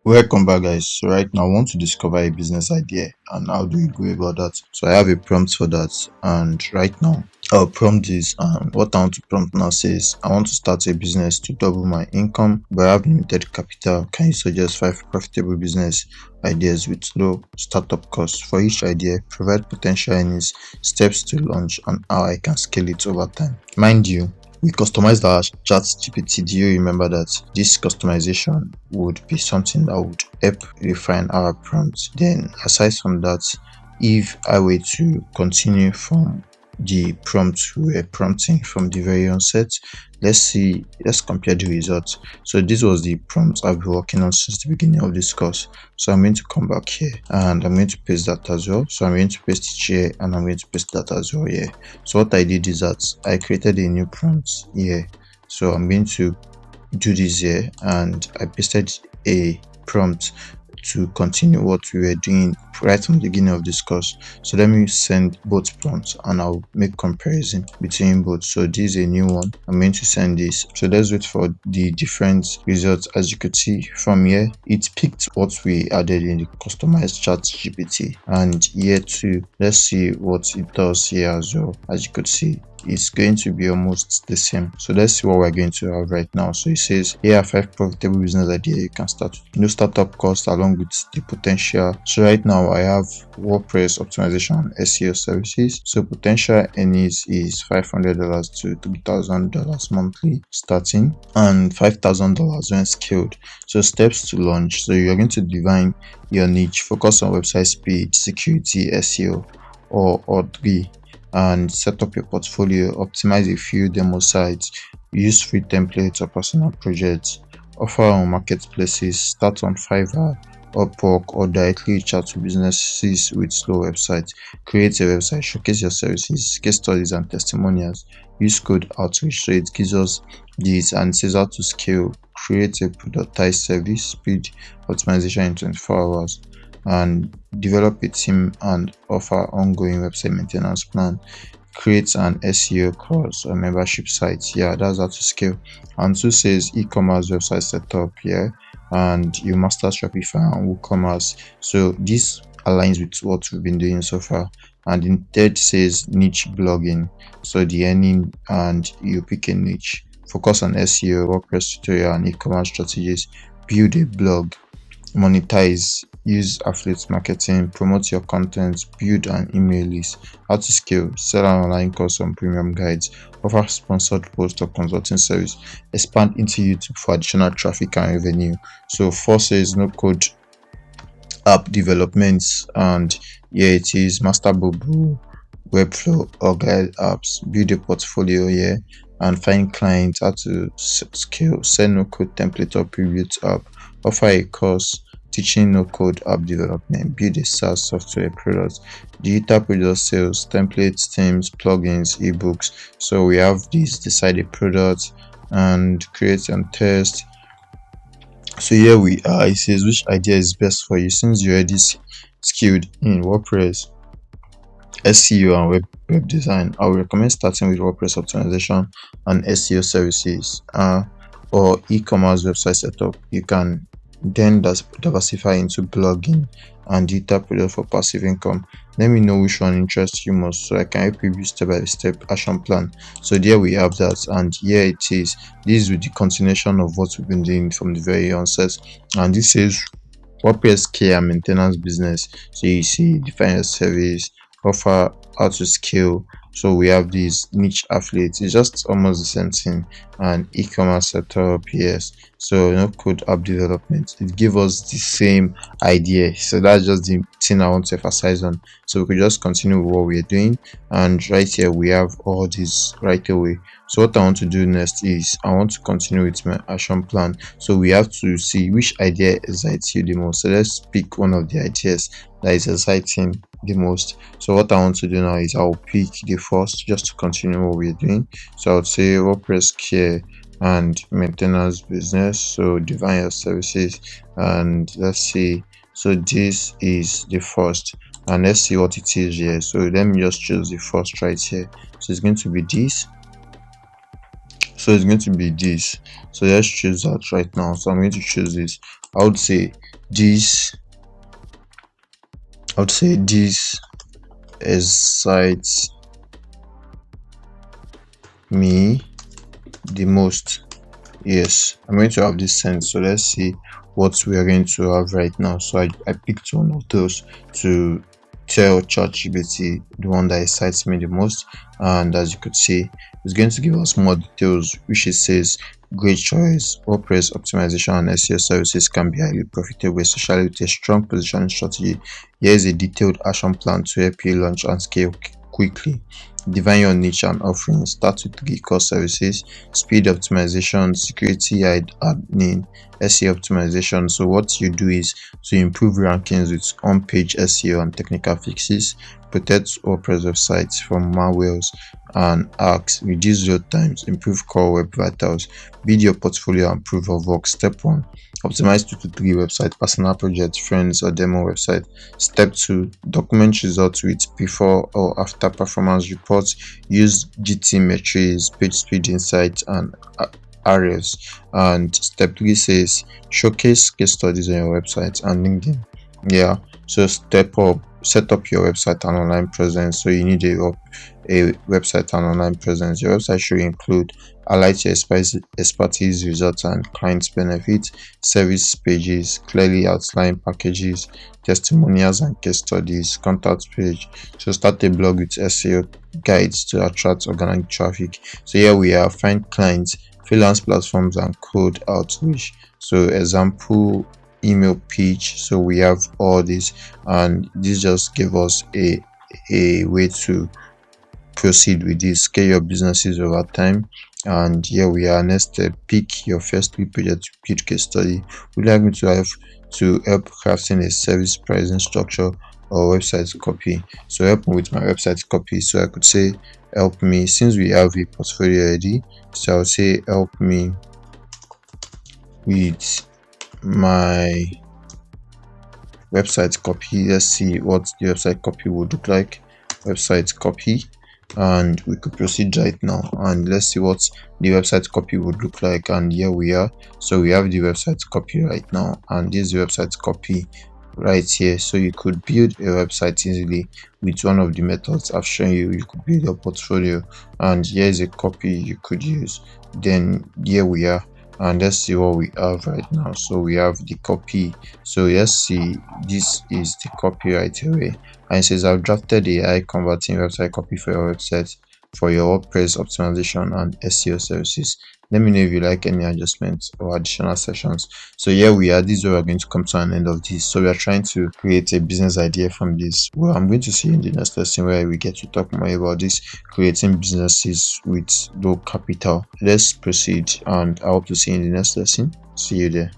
Welcome back, guys. So right now, I want to discover a business idea and how do we go about that. So I have a prompt for that, and right now, I'll prompt this. And what I want to prompt now says, I want to start a business to double my income, but I have limited capital. Can you suggest 5 profitable business ideas with low startup costs? For each idea, provide potential earnings, steps to launch, and how I can scale it over time. Mind you, we customized our ChatGPT. Do you remember that this customization would be something that would help refine our prompts? Then, aside from that, if I were to continue from the prompt we were prompting from the very onset, let's compare the results. So this was the prompt I've been working on since the beginning of this course. So I'm going to come back here and I'm going to paste that as well. So I'm going to paste it here and I'm going to paste that as well here. So what I did is that I created a new prompt here. So I'm going to do this here and I pasted a prompt to continue what we were doing right from the beginning of this course. So let me send both prompts and I'll make comparison between both. So this is a new one. I'm going to send this. So let's wait for the different results. As you could see from here, it picked what we added in the customized chat GPT, and here too, let's see what it does here as well. As you could see, it's going to be almost the same. So let's see what we're going to have right now. So it says here are 5 profitable business ideas you can start with. No startup cost along with the potential. So right now I have WordPress optimization and SEO services. So potential earnings is $500 to $3,000 monthly starting, and $5,000 when scaled. So steps to launch. So you're going to define your niche, focus on website speed, security, SEO, or three, and set up your portfolio, optimize a few demo sites, use free templates or personal projects, offer on marketplaces, start on Fiverr, Upwork, or directly reach out to businesses with slow websites. Create a website, showcase your services, case studies and testimonials, use code outreach. So it gives us this and it says how to scale, create a productized service, speed optimization in 24 hours, and develop a team and offer ongoing website maintenance plan. Create an SEO course or membership site. Yeah, that's how to scale. And two says e-commerce website setup here, and you master Shopify and WooCommerce. So this aligns with what we've been doing so far. And in third says niche blogging. So the earning, and you pick a niche. Focus on SEO, WordPress tutorial, and e-commerce strategies. Build a blog. Monetize, use affiliate marketing, promote your content, build an email list. How to scale, sell an online course on premium guides, offer sponsored post or consulting service, expand into YouTube for additional traffic and revenue. So four says no code app developments, and here it is, master Bobo, Webflow or guide apps, build a portfolio here, and find clients. How to scale, sell no code template or preview app, offer a course teaching no code app development, build a SaaS software product, digital product sales, templates, themes, plugins, ebooks. So we have this, decide a product and create and test. So here we are. It says which idea is best for you. Since you're already skilled in WordPress, SEO and web design, I would recommend starting with WordPress optimization and SEO services, or e-commerce website setup. You can then diversify into blogging and digital product for passive income. Let me know which one interests you most so I can help you build step-by-step action plan. So there we have that, and here it is. This is with the continuation of what we've been doing from the very onset, and this is WordPress care and maintenance business. So you see, define your service, offer, how to scale. So we have these niche affiliates. It's just almost the same thing. And e-commerce setup, yes. So no code app development. It gives us the same idea. So that's just the thing I want to emphasize on. So we could just continue with what we're doing. And right here we have all this right away. So what I want to do next is I want to continue with my action plan. So we have to see which idea excites you the most. So let's pick one of the ideas that is exciting the most. So what I want to do now is I'll pick the first just to continue what we're doing. So I would say WordPress care and maintenance business. So define your services, and let's see. So this is the first, and let's see what it is here. So let me just choose the first right here. So it's going to be this. So it's going to be this. So let's choose that right now. So I'm going to choose this. I would say this this excites me the most. Yes, I'm going to have this sense. So let's see what we are going to have right now. So I picked one of those to tell ChatGPT the one that excites me the most. And as you could see, it's going to give us more details, which it says great choice. WordPress optimization and SEO services can be highly profitable, especially with a strong positioning strategy. Here is a detailed action plan to help you launch and scale quickly. Define your niche and offerings. Start with three core services: speed optimization, security admin, SEO optimization. So what you do is to improve rankings with on-page SEO and technical fixes, protect WordPress websites from malwares and hacks, reduce load times, improve core web vitals, build your portfolio and proof of work. Step 1: optimize 2 to 3 website, personal projects, friends or demo website. Step 2: document results with before or after performance reports. Use GT metrics, page speed insights and areas. And step 3 says showcase case studies on your website and LinkedIn. Yeah, so set up your website and online presence. So you need a website and online presence. Your website should include highlight your expertise, results and clients benefits, service pages, clearly outline packages, testimonials and case studies, contact page. So start a blog with SEO guides to attract organic traffic. So here we are: find clients, freelance platforms and code outreach. So example email pitch. So we have all this, and this just gave us a way to proceed with this. Scale your businesses over time. And here we are. Next step: pick your first three projects to build case study. Would you like me to help crafting a service pricing structure or website copy? So help me with my website copy. So I could say help me, since we have a portfolio already, so I'll say help me with my website copy. Let's see what the website copy would look like. Website copy, and we could proceed right now, and let's see what the website copy would look like. And here we are. So we have the website copy right now, and this is the website copy right here. So you could build a website easily with one of the methods I've shown you. You could build a portfolio, and here is a copy you could use. Then here we are, and let's see what we have right now. So we have the copy. So let's see, this is the copy right away, and it says I've drafted a high converting website copy for your website for your WordPress optimization and SEO services. Let me know if you like any adjustments or additional sessions. So here we are. This is where we're going to come to an end of this. So we are trying to create a business idea from this. Well, I'm going to see you in the next lesson where we get to talk more about this, creating businesses with low capital. Let's proceed, and I hope to see you in the next lesson. See you there.